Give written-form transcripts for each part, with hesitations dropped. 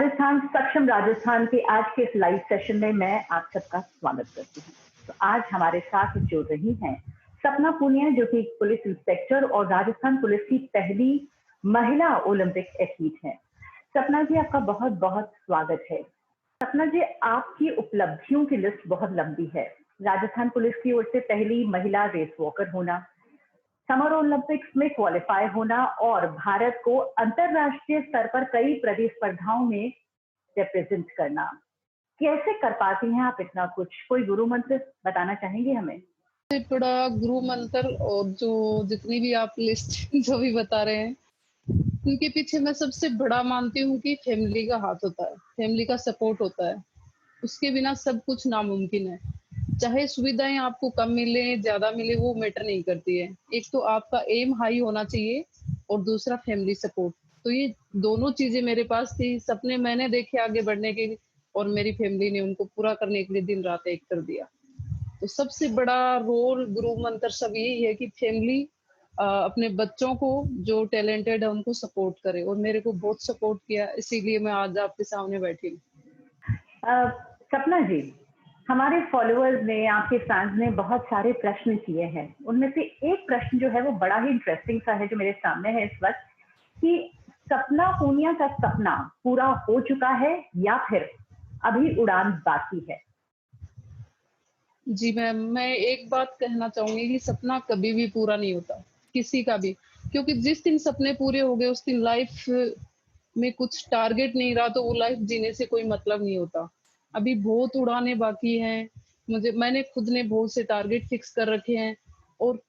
राजस्थान सक्षम राजस्थान के आज के इस लाइव सेशन में मैं आप सबका स्वागत करती हूँ। तो आज हमारे साथ जुड़ रही हैं सपना पूनिया, जो कि पुलिस इंस्पेक्टर और राजस्थान पुलिस की पहली महिला ओलंपिक एथलीट हैं। सपना जी, आपका बहुत बहुत स्वागत है। सपना जी, आपकी उपलब्धियों की लिस्ट बहुत लंबी है। राजस्थान पुलिस की ओर से पहली महिला रेस वॉकर होना, समर ओलंपिक्स में क्वालिफाई होना और भारत को अंतरराष्ट्रीय स्तर पर कई प्रतिस्पर्धाओं में रिप्रेजेंट करना। कैसे कर पाती हैं आप इतना कुछ? कोई गुरु मंत्र बताना चाहेंगे हमें? सबसे बड़ा गुरु मंत्र और जो जितनी भी आप लिस्ट जो भी बता रहे हैं, उनके पीछे मैं सबसे बड़ा मानती हूँ कि फैमिली का हाथ होता है, फैमिली का सपोर्ट होता है। उसके बिना सब कुछ नामुमकिन है। चाहे सुविधाएँ आपको कम मिले, ज़्यादा मिले, वो मैटर नहीं करती है। एक तो आपका एम हाई होना चाहिए और दूसरा फैमिली सपोर्ट। तो ये दोनों चीज़ें मेरे पास थी, सपने मैंने देखे आगे बढ़ने के और मेरी फैमिली ने उनको पूरा करने के लिए दिन-रात एक कर दिया। तो सबसे बड़ा रोल गुरु मंत्र सब यही है कि फैमिली अपने बच्चों को जो टैलेंटेड है उनको सपोर्ट करे और मेरे को बहुत सपोर्ट किया, इसीलिए मैं आज आपके सामने बैठी हूँ। अ, सपना जी, हमारे फॉलोअर्स ने, आपके फैंस ने बहुत सारे प्रश्न किए हैं। उनमें से एक प्रश्न जो है वो बड़ा ही इंटरेस्टिंग सा है, जो मेरे सामने है इस वक्त, कि सपना पूनिया का सपना पूरा हो चुका है या फिर अभी उड़ान बाकी है? जी मैम, मैं एक बात कहना चाहूँगी कि सपना कभी भी पूरा नहीं होता, किसी का भी। क्योंकि जिस दिन सपने पूरे हो गए उस दिन लाइफ़ में कुछ टारगेट नहीं रहा तो वो लाइफ़ जीने से कोई मतलब नहीं होता। अभी बहुत उड़ानें बाकी हैं, मैंने खुद ने बहुत से टारगेट फिक्स कर रखे हैं और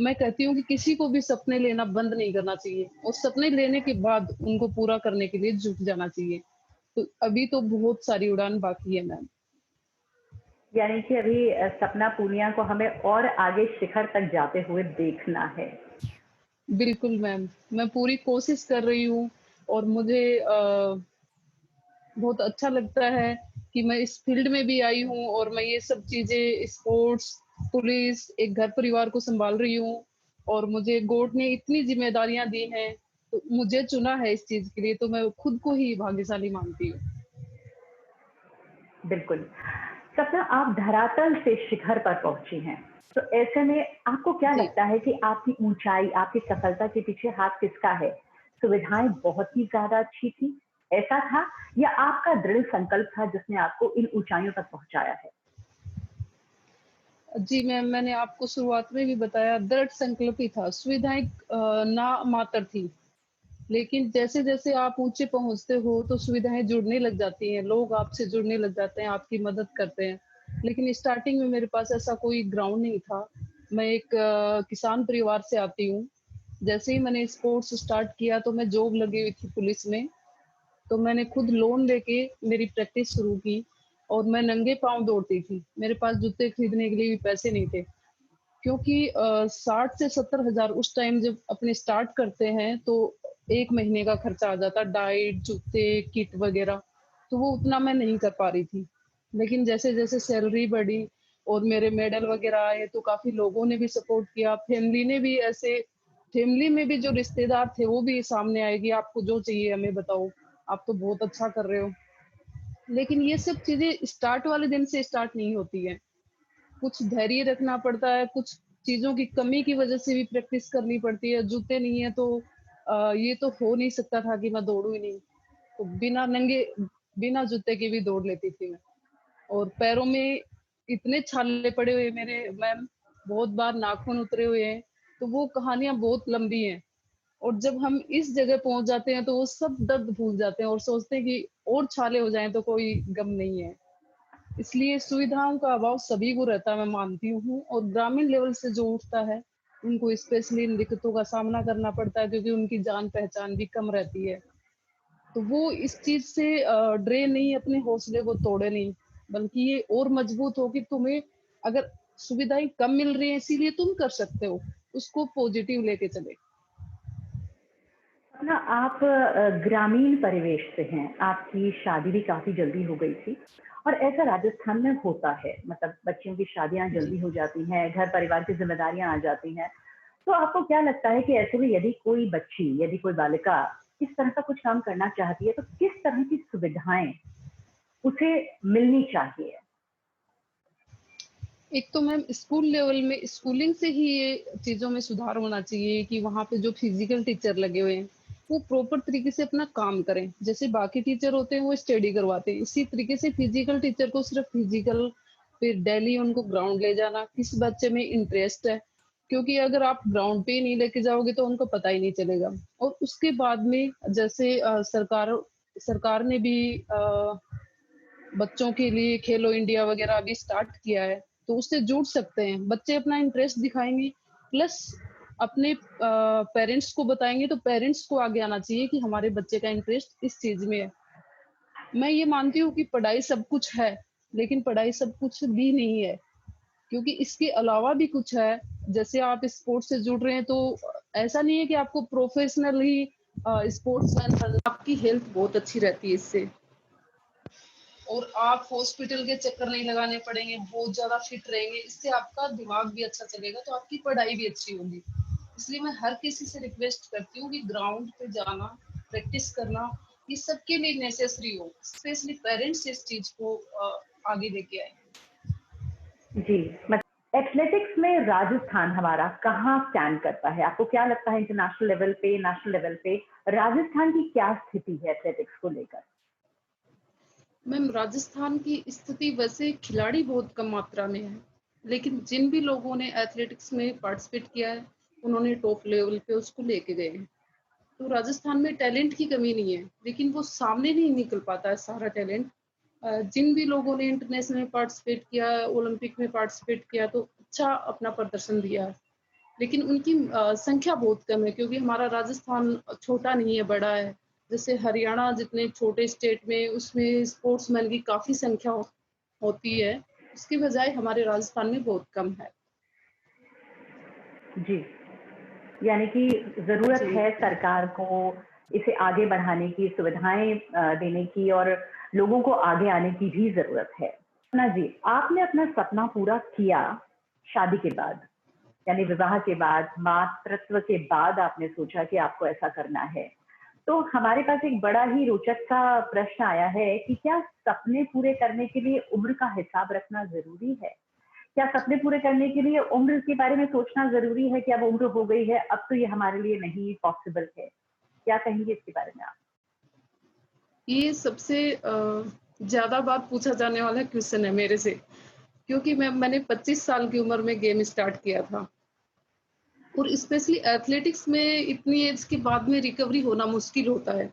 मैं कहती हूँ कि किसी को भी सपने लेना बंद नहीं करना चाहिए और सपने लेने के बाद उनको पूरा करने के लिए जुट जाना चाहिए। तो अभी तो बहुत सारी उड़ान बाकी है मैम। यानी कि अभी सपना पूनिया को हमें और आगे शिखर तक जाते हुए देखना है। बिल्कुल मैम, मैं पूरी कोशिश कर रही हूँ और मुझे बहुत अच्छा लगता है कि मैं इस फ़ील्ड में भी आई हूँ और मैं ये सब चीज़ें स्पोर्ट्स, पुलिस, एक घर परिवार को सँभाल रही हूँ और मुझे गॉड ने इतनी ज़िम्मेदारियाँ दी हैं, तो मुझे चुना है इस चीज़ के लिए, तो मैं खुद को ही भाग्यशाली मानती हूँ। बिल्कुल। सपना, आप धरातल से शिखर पर पहुंची हैं, तो ऐसे में आपको क्या जी। लगता है कि आपकी ऊंचाई, आपकी सफलता के पीछे हाथ किसका है? सुविधाएं बहुत ही ज्यादा अच्छी थी, ऐसा था, या आपका दृढ़ संकल्प था जिसने आपको इन ऊंचाइयों तक पहुंचाया है? जी मैम, मैंने आपको शुरुआत में भी बताया दृढ़ संकल्प ही था, सुविधाएँ ना मात्र थी। लेकिन जैसे-जैसे आप ऊँचे पहुँचते हो, तो सुविधाएँ जुड़ने लग जाती हैं, लोग आपसे जुड़ने लग जाते हैं, आपकी मदद करते हैं। लेकिन स्टार्टिंग में मेरे पास ऐसा कोई ग्राउंड नहीं था। मैं एक किसान परिवार से आती हूँ। जैसे ही मैंने स्पोर्ट्स स्टार्ट किया, तो मैं जॉब लगी हुई थी पुलिस में, तो मैंने खुद लोन लेके मेरी प्रैक्टिस शुरू की और मैं नंगे पाँव दौड़ती थी। मेरे पास जूते खरीदने के लिए भी पैसे नहीं थे। क्योंकि 60 से 70 हज़ार उस टाइम जब अपने स्टार्ट करते हैं, तो 1 महीने का खर्चा आ जाता है, डाइट, जूते, किट वगैरह, तो वो उतना मैं नहीं कर पा रही थी। लेकिन जैसे-जैसे सैलरी बढ़ी और मेरे मेडल वगैरह आए, तो काफ़ी लोगों ने भी सपोर्ट किया, फैमिली में भी जो रिश्तेदार थे, वो भी सामने आए कि आपको जो चाहिए हमें बताओ, आप तो बहुत अच्छा कर रहे हो। लेकिन ये सब चीज़ें स्टार्ट वाले दिन से स्टार्ट नहीं होती हैं। कुछ धैर्य रखना पड़ता है, कुछ चीज़ों की कमी की वज़ह से भी प्रैक्टिस करनी पड़ती है। जूते नहीं है तो ये तो हो नहीं सकता था कि मैं दौड़ूँ ही नहीं। तो बिना जूते के भी दौड़ लेती थी मैं। और पैरों में इतने छाले पड़े हुए मेरे मैम, बहुत बार नाखून उतरे हुए हैं, तो वो कहानियाँ बहुत लंबी हैं। और जब हम इस जगह पहुँच जाते हैं, तो वो सब दर्द भूल जाते हैं और सोचते हैं कि और छाले हो जाएँ तो कोई गम नहीं है। इसलिए सुविधाओं का अभाव सभी को रहता है, मैं मानती हूँ और ग्रामीण लेवल से जो उठता है, उनको स्पेशली इन दिक्कतों का सामना करना पड़ता है क्योंकि उनकी जान-पहचान भी कम रहती है। तो वो इस चीज़ से डरे नहीं, अपने हौसले को तोड़े नहीं, बल्कि ये और मजबूत हो कि तुम्हें अगर सुविधाएँ कम मिल रही हैं इसीलिए तुम कर सकते हो, उसको पॉजिटिव लेके चले। ना, आप ग्रामीण परिवेश से हैं, आपकी शादी भी काफ़ी जल्दी हो गई थी और ऐसा राजस्थान में होता है, मतलब बच्चियों की शादियाँ जी। जल्दी हो जाती हैं, घर परिवार की ज़िम्मेदारियाँ आ जाती हैं। तो आपको क्या लगता है कि ऐसे में यदि कोई बच्ची, यदि कोई बालिका इस तरह का कुछ काम करना चाहती है, तो किस तरह की सुविधाएं उसे मिलनी चाहिए? एक तो मैम स्कूल लेवल में स्कूलिंग से ही ये चीज़ों में सुधार होना चाहिए कि वहाँ पे जो फिज़िकल टीचर लगे हुए हैं, वो प्रॉपर तरीके से अपना काम करें। जैसे बाकी टीचर होते हैं वो स्टडी करवाते हैं, इसी तरीके से फिज़िकल टीचर को सिर्फ़ फिज़िकल, फिर डेली उनको ग्राउंड ले जाना, किस बच्चे में इंटरेस्ट है, क्योंकि अगर आप ग्राउंड पे ही नहीं लेके जाओगे तो उनको पता ही नहीं चलेगा। और उसके बाद में जैसे सरकार सरकार ने भी बच्चों के लिए खेलो इंडिया वगैरह अभी स्टार्ट किया है, तो उससे जुड़ सकते हैं। बच्चे अपना इंटरेस्ट दिखाएँगे, प्लस अपने पेरेंट्स को बताएँगे, तो पेरेंट्स को आगे आना चाहिए कि हमारे बच्चे का इंटरेस्ट इस चीज़ में है। मैं ये मानती हूँ कि पढ़ाई सब कुछ है, लेकिन पढ़ाई सब कुछ भी नहीं है, क्योंकि इसके अलावा भी कुछ है। जैसे आप स्पोर्ट्स से जुड़ रहे हैं, तो ऐसा नहीं है कि आपको प्रोफेशनली स्पोर्ट्समैन बनना, आपकी हेल्थ बहुत अच्छी रहती है इससे। और आप हॉस्पिटल के चक्कर नहीं लगाने पड़ेंगे, बहुत ज़्यादा फिट रहेंगे, इससे आपका दिमाग भी अच्छा चलेगा, तो आपकी पढ़ाई भी अच्छी होगी। इसलिए मैं हर किसी से रिक्वेस्ट करती हूँ कि ग्राउंड पे जाना, प्रैक्टिस करना, ये सबके लिए नेसेसरी हो, स्पेशली पेरेंट्स इस चीज़ को आगे लेके आएँ। जी, एथलेटिक्स में राजस्थान हमारा कहाँ स्टैंड करता है? आपको क्या लगता है इंटरनेशनल लेवल पे, नेशनल लेवल पे राजस्थान की क्या स्थिति है एथलेटिक्स को लेकर? मैम राजस्थान की स्थिति वैसे खिलाड़ी बहुत कम मात्रा में है, लेकिन जिन भी लोगों ने एथलेटिक्स में पार्टिसिपेट किया है, उन्होंने टॉप लेवल पे उसको लेके गए हैं। तो राजस्थान में टैलेंट की कमी नहीं है, लेकिन वो सामने नहीं निकल पाता है सारा टैलेंट। जिन भी लोगों ने इंटरनेशनल में पार्टिसिपेट किया, ओलंपिक में पार्टिसिपेट किया, तो अच्छा अपना प्रदर्शन दिया है। लेकिन उनकी संख्या बहुत कम है, क्योंकि हमारा राजस्थान छोटा नहीं है, बड़ा है। जैसे हरियाणा जितने छोटे स्टेट में, उसमें स्पोर्ट्समैन की काफ़ी संख्या होती है, उसकी बजाय हमारे राजस्थान में बहुत कम है। जी, यानी कि ज़रूरत जी। है सरकार को इसे आगे बढ़ाने की, सुविधाएँ देने की और लोगों को आगे आने की भी ज़रूरत है। ना जी, आपने अपना सपना पूरा किया शादी के बाद, यानी विवाह के बाद, मातृत्व के बाद आपने सोचा कि आपको ऐसा करना है। तो हमारे पास एक बड़ा ही रोचक सा प्रश्न आया है कि क्या सपने पूरे करने के लिए उम्र का हिसाब रखना ज़रूरी है? क्या सपने पूरे करने के लिए उम्र के बारे में सोचना ज़रूरी है कि अब उम्र हो गई है, अब तो ये हमारे लिए नहीं पॉसिबल है? क्या कहेंगे इसके बारे में आप? ये सबसे ज़्यादा बार पूछा जाने वाला क्वेश्चन है मेरे से, क्योंकि मैंने 25 साल की उम्र में गेम स्टार्ट किया था। और स्पेशली एथलेटिक्स में इतनी एज के बाद में रिकवरी होना मुश्किल होता है।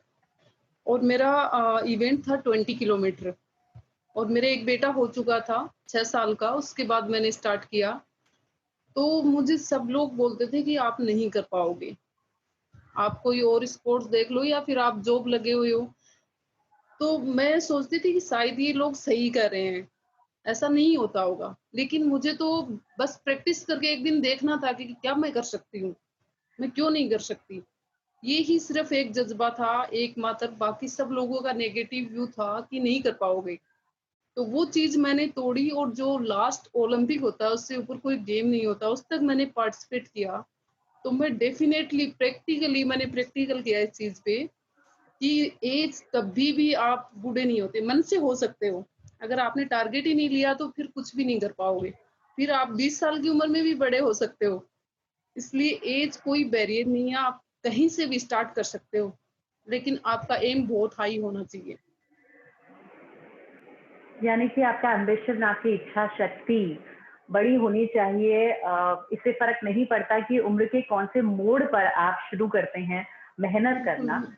और मेरा इवेंट था 20 किलोमीटर, और मेरे एक बेटा हो चुका था 6 साल का, उसके बाद मैंने स्टार्ट किया। तो मुझे सब लोग बोलते थे कि आप नहीं कर पाओगे, आप कोई और स्पोर्ट्स देख लो या फिर आप जॉब लगे हुए हो। तो मैं सोचती थी कि शायद ये लोग सही कर रहे हैं, ऐसा नहीं होता होगा। लेकिन मुझे तो बस प्रैक्टिस करके एक दिन देखना था कि क्या मैं कर सकती हूँ, मैं क्यों नहीं कर सकती? ये ही सिर्फ़ एक जज़्बा था, एकमात्र, बाकी सब लोगों का नेगेटिव व्यू था कि नहीं कर पाओगे। तो वो चीज़ मैंने तोड़ी, और जो लास्ट ओलंपिक होता है, उससे ऊपर कोई गेम नहीं होता, उस तक मैंने पार्टिसिपेट किया। तो मैं डेफ़िनेटली प्रैक्टिकली मैंने प्रैक्टिकल किया इस चीज़ पे कि ऐज कभी भी आप बूढ़े नहीं होते, मन से हो सकते हो। अगर आपने टारगेट ही नहीं लिया तो फिर कुछ भी नहीं कर पाओगे। फिर आप 20 साल की उम्र में भी बड़े हो सकते हो। इसलिए ऐज कोई बैरियर नहीं है, आप कहीं से भी स्टार्ट कर सकते हो। लेकिन आपका एम बहुत हाई होना चाहिए। यानी कि आपका एम्बिशन, आपकी इच्छा शक्ति बड़ी होनी चाहिए। इससे फ़र्क नहीं पड़ता कि उम्र के कौन से मोड़ पर आप शुरू करते हैं मेहनत बिल्कुल करना। मैम।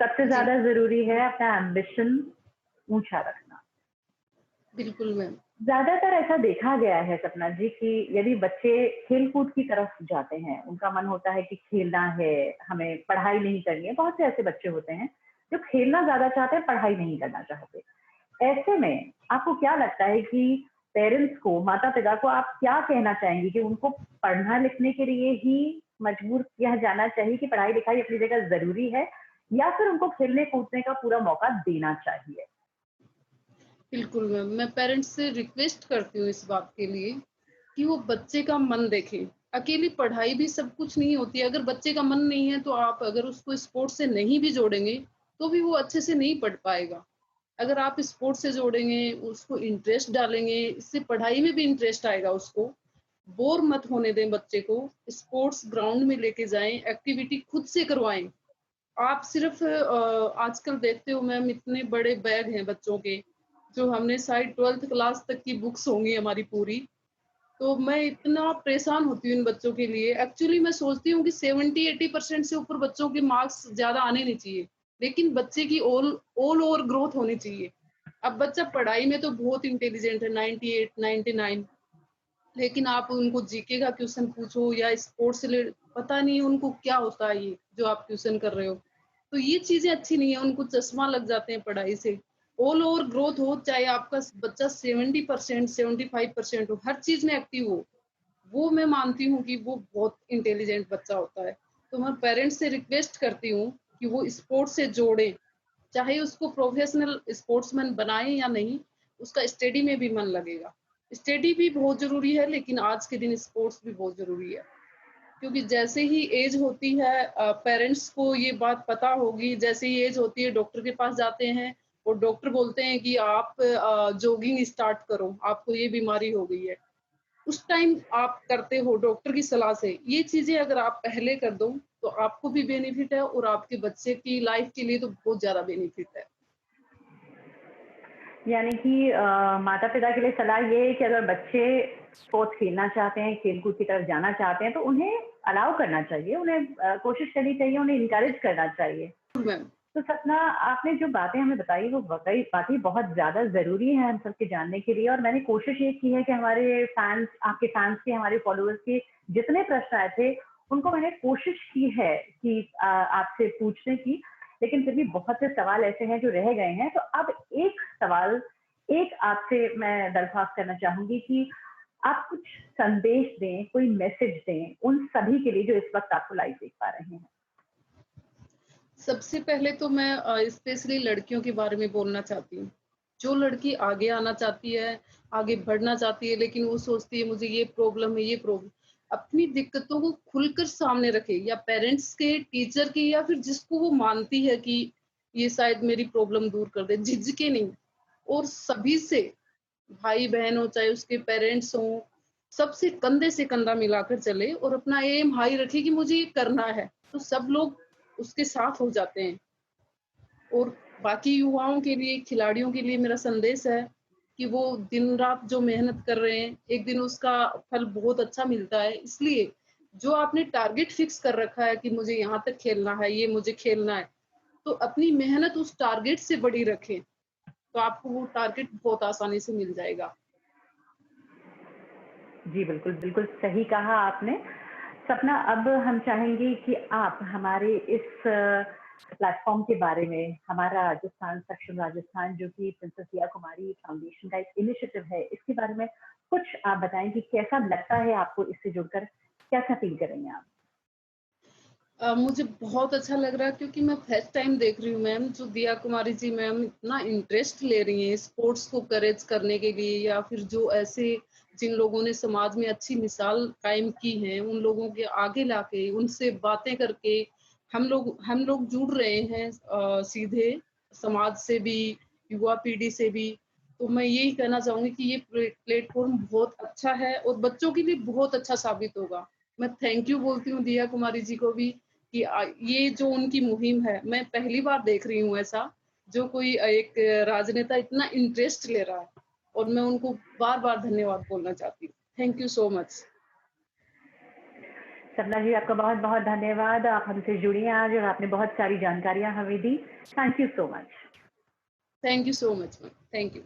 सबसे जी, ज़्यादा ज़रूरी है अपना एम्बिशन ऊँचा रखना। बिल्कुल मैम। ज़्यादातर ऐसा देखा गया है सपना जी कि यदि बच्चे खेल-कूद की तरफ जाते हैं, उनका मन होता है कि खेलना है, हमें पढ़ाई नहीं करनी है। बहुत से ऐसे बच्चे होते हैं जो खेलना ज़्यादा चाहते हैं, पढ़ाई नहीं करना चाहते। ऐसे में आपको क्या लगता है कि पेरेंट्स को, माता-पिता को आप क्या कहना चाहेंगी कि उनको पढ़ना-लिखने के लिए ही मजबूर किया जाना चाहिए कि पढ़ाई-लिखाई अपनी जगह ज़रूरी है या फिर उनको खेलने-कूदने का पूरा मौका देना चाहिए? बिल्कुल मैम, मैं पेरेंट्स से रिक्वेस्ट करती हूँ इस बात के लिए कि वो बच्चे का मन देखें। अकेली पढ़ाई भी सब कुछ नहीं होती है। अगर बच्चे का मन नहीं है तो आप अगर उसको स्पोर्ट्स से नहीं भी जोड़ेंगे, तो भी वो अच्छे से नहीं पढ़ पाएगा। अगर आप स्पोर्ट्स से जोड़ेंगे, उसको इंटरेस्ट डालेंगे, इससे पढ़ाई में भी इंटरेस्ट आएगा उसको। बोर मत होने दें बच्चे को, स्पोर्ट्स ग्राउंड में लेके जाएँ, एक्टिविटी खुद से करवाएँ। आप सिर्फ़ आजकल देखते हो मैम इतने बड़े बैग हैं बच्चों के, जो हमने शायद 12th क्लास तक की बुक्स होंगी हमारी पूरी। तो मैं इतना परेशान होती हूँ इन बच्चों के लिए। एक्चुअली मैं सोचती हूँ कि 70-80% से ऊपर बच्चों के मार्क्स ज़्यादा आने नहीं चाहिए, लेकिन बच्चे की ऑल ऑल ओवर ग्रोथ होनी चाहिए। अब बच्चा पढ़ाई में तो बहुत इंटेलिजेंट है, 98, 99, लेकिन आप उनको जीके का क्वेश्चन पूछो या स्पोर्ट्स से पता नहीं उनको क्या होता है ये, जो आप ट्यूशन कर रहे हो। तो ये चीज़ें अच्छी नहीं है, उनको चश्मा लग जाते हैं पढ़ाई से। ऑल ओवर ग्रोथ हो, चाहे आपका बच्चा 70%, 75% हो, हर चीज़ में एक्टिव हो। वो मैं मानती हूँ कि वो बहुत इंटेलिजेंट बच्चा होता है। तो मैं पेरेंट्स से रिक्वेस्ट करती हूँ कि वो स्पोर्ट्स से जोड़ें, चाहे उसको प्रोफेशनल स्पोर्ट्समैन बनाएँ या नहीं, उसका स्टडी में भी मन लगेगा। स्टडी भी बहुत ज़रूरी है, लेकिन आज के दिन स्पोर्ट्स भी बहुत ज़रूरी है। क्योंकि जैसे ही एज होती है पेरेंट्स को ये बात पता होगी, जैसे ही एज होती है डॉक्टर के पास जाते हैं और डॉक्टर बोलते हैं कि आप जॉगिंग स्टार्ट करो, आपको ये बीमारी हो गई है। उस टाइम आप करते हो डॉक्टर की सलाह से। ये चीज़ें अगर आप पहले कर दो, तो आपको भी बेनिफिट है और आपके बच्चे की लाइफ के लिए तो बहुत ज़्यादा बेनिफिट है। यानी कि माता-पिता के लिए सलाह ये है कि अगर बच्चे स्पोर्ट्स खेलना चाहते हैं, खेल-कूद की तरफ जाना चाहते हैं, तो उन्हें अलाउ करना चाहिए, उन्हें कोशिश करनी चाहिए, उन्हें एनकरेज करना चाहिए। मैम, तो सपना, आपने जो बातें हमें बताई वो वाक़ई वाक़ई बहुत ज़्यादा ज़रूरी है हम सबके जानने के लिए, और मैंने कोशिश ये की है कि हमारे फैन्स, आपके फैन्स के, हमारे फॉलोअर्स के जितने प्रश्न आए थे, उनको मैंने कोशिश की है कि आपसे पूछने की, लेकिन फिर भी बहुत से सवाल ऐसे हैं जो रह गए हैं। तो अब एक सवाल, एक आपसे मैं दरख्वास्त करना चाहूँगी कि आप कुछ संदेश दें, कोई मैसेज दें उन सभी के लिए जो इस वक़्त आपको लाइव देख पा रहे हैं। सबसे पहले तो मैं स्पेशली लड़कियों के बारे में बोलना चाहती हूँ। जो लड़की आगे आना चाहती है, आगे बढ़ना चाहती है, लेकिन वो सोचती है मुझे ये प्रॉब्लम है, ये प्रॉब्लम, अपनी दिक्कतों को खुलकर सामने रखे, या पेरेंट्स के, टीचर के, या फिर जिसको वो मानती है कि ये शायद मेरी प्रॉब्लम दूर कर दे, झिझके नहीं। और सभी से, भाई-बहन हो, चाहे उसके पेरेंट्स हों, सबसे कंधे से कंधा मिलाकर चले और अपना एम हाई रखे कि मुझे ये करना है। तो सब लोग उसके साथ हो जाते हैं। और बाकी युवाओं के लिए, खिलाड़ियों के लिए मेरा संदेश है कि वो दिन-रात जो मेहनत कर रहे हैं, एक दिन उसका फल बहुत अच्छा मिलता है। इसलिए जो आपने टारगेट फिक्स कर रखा है कि मुझे यहाँ तक खेलना है, ये मुझे खेलना है, तो अपनी मेहनत उस टारगेट से बड़ी रखें, तो आपको वो टारगेट बहुत आसानी से मिल जाएगा। जी, बिल्कुल, बिल्कुल सही कहा आपने। सपना, अब हम चाहेंगे कि आप हमारे इस प्लेटफ़ॉर्म के बारे में, हमारा राजस्थान सक्षम राजस्थान, जो कि प्रिंसेस दिया कुमारी फाउंडेशन का एक इनिशिएटिव है, इसके बारे में कुछ आप बताएँ कि कैसा लगता है आपको इससे जुड़कर? कैसा फ़ील कर रही हैं आप? मुझे बहुत अच्छा लग रहा है क्योंकि मैं फर्स्ट टाइम देख रही हूँ मैम, जो दिया कुमारी जी मैम इतना इंटरेस्ट ले रही हैं स्पोर्ट्स को करेज करने के लिए, या फिर जो ऐसे जिन लोगों ने समाज में अच्छी मिसाल कायम की हैं, उन लोगों के आगे लाके उनसे बातें करके हम लोग जुड़ रहे हैं सीधे समाज से भी, युवा पीढ़ी से भी। तो मैं यही कहना चाहूँगी कि ये प्लेटफ़ॉर्म बहुत अच्छा है और बच्चों के लिए बहुत अच्छा साबित होगा। मैं थैंक यू बोलती हूँ दिया कुमारी जी को भी कि ये जो उनकी मुहिम है, मैं पहली बार देख रही हूँ ऐसा, जो कोई एक राजनेता इतना इंटरेस्ट ले रहा है, और मैं उनको बार-बार धन्यवाद बोलना चाहती हूँ। Thank you so much. सपना जी, आपका बहुत-बहुत धन्यवाद। आप हमसे जुड़ी हैं आज और आपने बहुत सारी जानकारियाँ हमें दी। Thank you so much. Thank you so much ma'am. Thank you.